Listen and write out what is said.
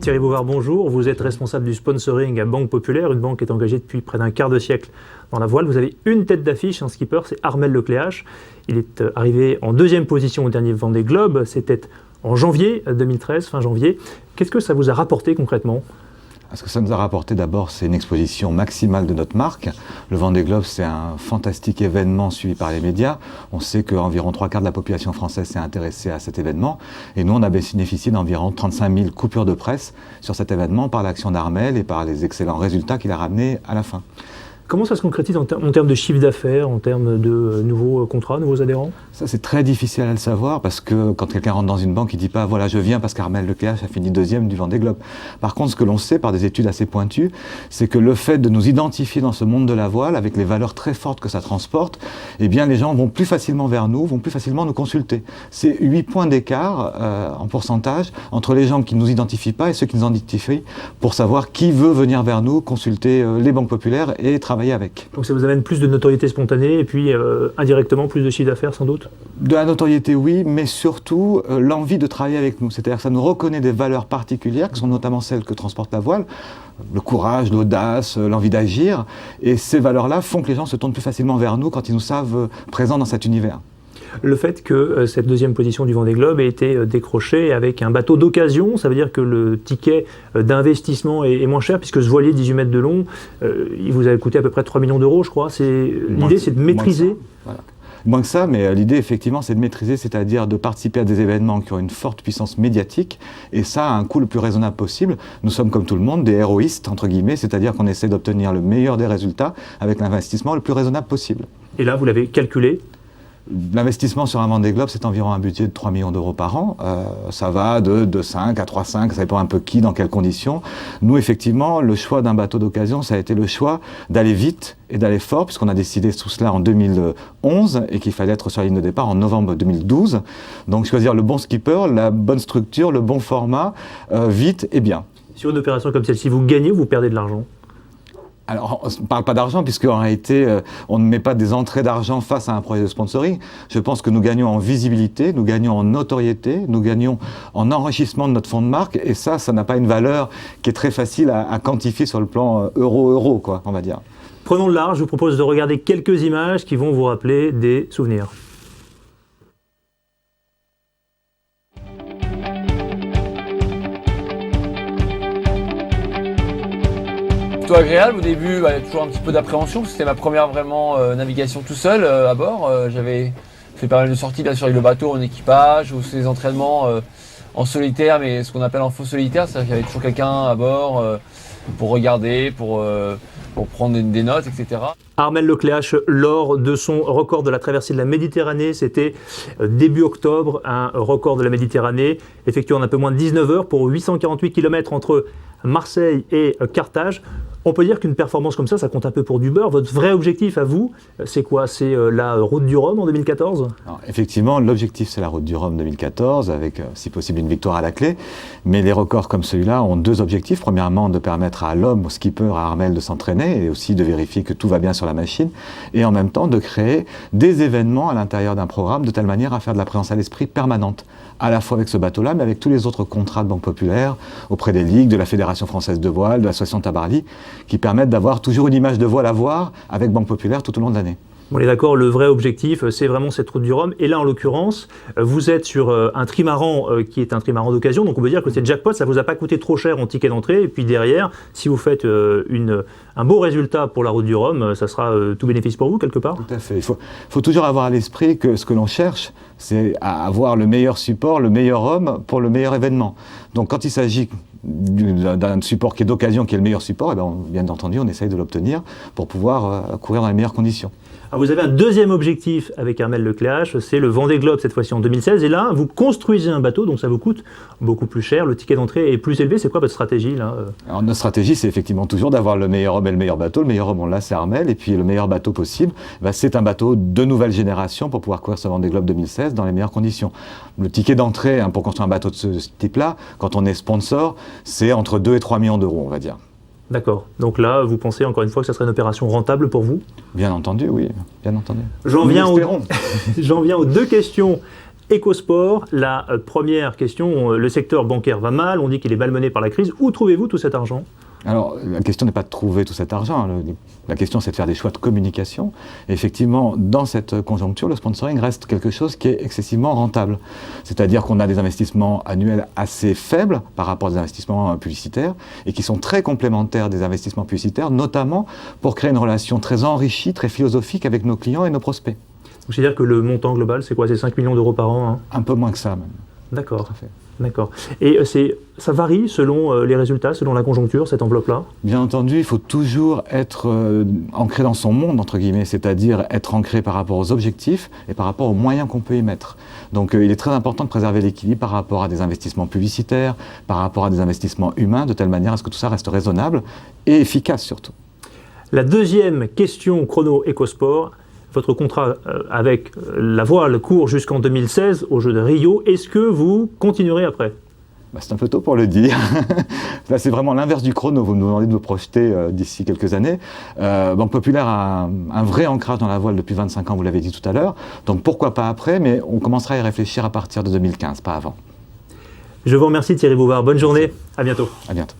Thierry Bouvard, bonjour. Vous êtes responsable du sponsoring à Banque Populaire, une banque qui est engagée depuis près d'un quart de siècle dans la voile. Vous avez une tête d'affiche, un skipper, c'est Armel Lecléache. Il est arrivé en deuxième position au dernier Vendée Globe. C'était en janvier 2013, fin janvier. Qu'est-ce que ça vous a rapporté concrètement ? Ce que ça nous a rapporté d'abord, c'est une exposition maximale de notre marque. Le Vendée Globe, c'est un fantastique événement suivi par les médias. On sait qu'environ 3/4 de la population française s'est intéressée à cet événement. Et nous, on a bénéficié d'environ 35 000 coupures de presse sur cet événement par l'action d'Armel et par les excellents résultats qu'il a ramenés à la fin. Comment ça se concrétise en termes de chiffre d'affaires, en termes de nouveaux contrats, nouveaux adhérents ? Ça, c'est très difficile à le savoir parce que quand quelqu'un rentre dans une banque, il ne dit pas « voilà, je viens parce qu'Armel Lecléache a fini deuxième du Vendée Globe ». Par contre, ce que l'on sait par des études assez pointues, c'est que le fait de nous identifier dans ce monde de la voile, avec les valeurs très fortes que ça transporte, eh bien, les gens vont plus facilement vers nous, vont plus facilement nous consulter. C'est 8 points d'écart en pourcentage entre les gens qui ne nous identifient pas et ceux qui nous identifient pour savoir qui veut venir vers nous, consulter les banques populaires et travailler avec. Donc ça vous amène plus de notoriété spontanée et puis indirectement plus de chiffre d'affaires sans doute ? De la notoriété, oui, mais surtout l'envie de travailler avec nous. C'est-à-dire que ça nous reconnaît des valeurs particulières qui sont notamment celles que transporte la voile, le courage, l'audace, l'envie d'agir. Et ces valeurs-là font que les gens se tournent plus facilement vers nous quand ils nous savent présents dans cet univers. Le fait que cette deuxième position du Vendée Globe ait été décrochée avec un bateau d'occasion, ça veut dire que le ticket d'investissement est moins cher puisque ce voilier 18 mètres de long, il vous a coûté à peu près 3 millions d'euros, je crois. L'idée, c'est de maîtriser. Moins que ça, mais l'idée, effectivement, c'est de maîtriser, c'est-à-dire de participer à des événements qui ont une forte puissance médiatique, et ça à un coût le plus raisonnable possible. Nous sommes, comme tout le monde, des héroïstes, entre guillemets, c'est-à-dire qu'on essaie d'obtenir le meilleur des résultats avec l'investissement le plus raisonnable possible. Et là, vous l'avez calculé ? L'investissement sur un Vendée Globe, c'est environ un budget de 3 millions d'euros par an. Ça va de 5 à 3,5, ça dépend un peu qui, dans quelles conditions. Nous, effectivement, le choix d'un bateau d'occasion, ça a été le choix d'aller vite et d'aller fort, puisqu'on a décidé tout cela en 2011 et qu'il fallait être sur la ligne de départ en novembre 2012. Donc choisir le bon skipper, la bonne structure, le bon format, vite et bien. Sur une opération comme celle-ci, vous gagnez ou vous perdez de l'argent ? Alors, on ne parle pas d'argent, puisqu'en réalité, on ne met pas des entrées d'argent face à un projet de sponsoring. Je pense que nous gagnons en visibilité, nous gagnons en notoriété, nous gagnons en enrichissement de notre fonds de marque, et ça n'a pas une valeur qui est très facile à quantifier sur le plan euro, quoi, on va dire. Prenons le large, je vous propose de regarder quelques images qui vont vous rappeler des souvenirs. Agréable au début, il y a toujours un petit peu d'appréhension, c'était ma première vraiment navigation tout seul à bord. J'avais fait pas mal de sorties bien sûr avec le bateau en équipage ou des entraînements en solitaire, mais ce qu'on appelle en faux solitaire, c'est-à-dire qu'il y avait toujours quelqu'un à bord pour regarder, pour prendre des notes, etc. Armel Lecléache, lors de son record de la traversée de la Méditerranée, c'était début octobre, un record de la Méditerranée effectué en un peu moins de 19 heures pour 848 km entre Marseille et Carthage. On peut dire qu'une performance comme ça compte un peu pour du beurre. Votre vrai objectif à vous, c'est quoi ? C'est la Route du Rhum en 2014 ? Alors, effectivement, l'objectif, c'est la Route du Rhum 2014, avec, si possible, une victoire à la clé. Mais les records comme celui-là ont deux objectifs. Premièrement, de permettre à l'homme, au skipper, à Armel, de s'entraîner et aussi de vérifier que tout va bien sur la machine. Et en même temps, de créer des événements à l'intérieur d'un programme de telle manière à faire de la présence à l'esprit permanente. À la fois avec ce bateau-là, mais avec tous les autres contrats de Banque Populaire, auprès des ligues, de la Fédération Française de Voile, de l'association Tabarly, qui permettent d'avoir toujours une image de voile à voir avec Banque Populaire tout au long de l'année. On est d'accord, le vrai objectif, c'est vraiment cette Route du Rhum. Et là, en l'occurrence, vous êtes sur un trimaran qui est un trimaran d'occasion. Donc on peut dire que c'est jackpot, ça ne vous a pas coûté trop cher en ticket d'entrée. Et puis derrière, si vous faites un beau résultat pour la Route du Rhum, ça sera tout bénéfice pour vous, quelque part. Tout à fait. Il faut toujours avoir à l'esprit que ce que l'on cherche, c'est à avoir le meilleur support, le meilleur homme pour le meilleur événement. Donc quand il s'agit d'un support qui est d'occasion, qui est le meilleur support, bien entendu, on essaye de l'obtenir pour pouvoir courir dans les meilleures conditions. Alors vous avez un deuxième objectif avec Armel Lecléache, c'est le Vendée Globe cette fois-ci en 2016. Et là, vous construisez un bateau, donc ça vous coûte beaucoup plus cher. Le ticket d'entrée est plus élevé. C'est quoi votre stratégie là ? Alors notre stratégie, c'est effectivement toujours d'avoir le meilleur homme et le meilleur bateau. Le meilleur homme, on l'a, c'est Armel. Et puis le meilleur bateau possible, c'est un bateau de nouvelle génération pour pouvoir courir ce Vendée Globe 2016 dans les meilleures conditions. Le ticket d'entrée pour construire un bateau de ce type-là, quand on est sponsor, c'est entre 2 et 3 millions d'euros, on va dire. D'accord. Donc là, vous pensez encore une fois que ça serait une opération rentable pour vous ? Bien entendu, oui. Bien entendu. J'en viens aux deux questions EcoSport, la première question, le secteur bancaire va mal, on dit qu'il est malmené par la crise. Où trouvez-vous tout cet argent ? Alors, la question n'est pas de trouver tout cet argent. La question, c'est de faire des choix de communication. Et effectivement, dans cette conjoncture, le sponsoring reste quelque chose qui est excessivement rentable. C'est-à-dire qu'on a des investissements annuels assez faibles par rapport aux investissements publicitaires et qui sont très complémentaires des investissements publicitaires, notamment pour créer une relation très enrichie, très philosophique avec nos clients et nos prospects. Donc, c'est-à-dire que le montant global, c'est quoi ? C'est 5 millions d'euros par an, hein ? Un peu moins que ça, même. D'accord. Tout à fait. D'accord. Et ça varie selon les résultats, selon la conjoncture, cette enveloppe-là ? Bien entendu, il faut toujours être ancré dans son monde, entre guillemets, c'est-à-dire être ancré par rapport aux objectifs et par rapport aux moyens qu'on peut y mettre. Donc il est très important de préserver l'équilibre par rapport à des investissements publicitaires, par rapport à des investissements humains, de telle manière à ce que tout ça reste raisonnable et efficace surtout. La deuxième question chrono EcoSport, votre contrat avec la voile court jusqu'en 2016 aux Jeux de Rio. Est-ce que vous continuerez après ? C'est un peu tôt pour le dire. Là, c'est vraiment l'inverse du chrono. Vous me demandez de me projeter d'ici quelques années. Banque Populaire a un vrai ancrage dans la voile depuis 25 ans, vous l'avez dit tout à l'heure. Donc pourquoi pas après, mais on commencera à y réfléchir à partir de 2015, pas avant. Je vous remercie Thierry Bouvard. Bonne journée. À bientôt. À bientôt.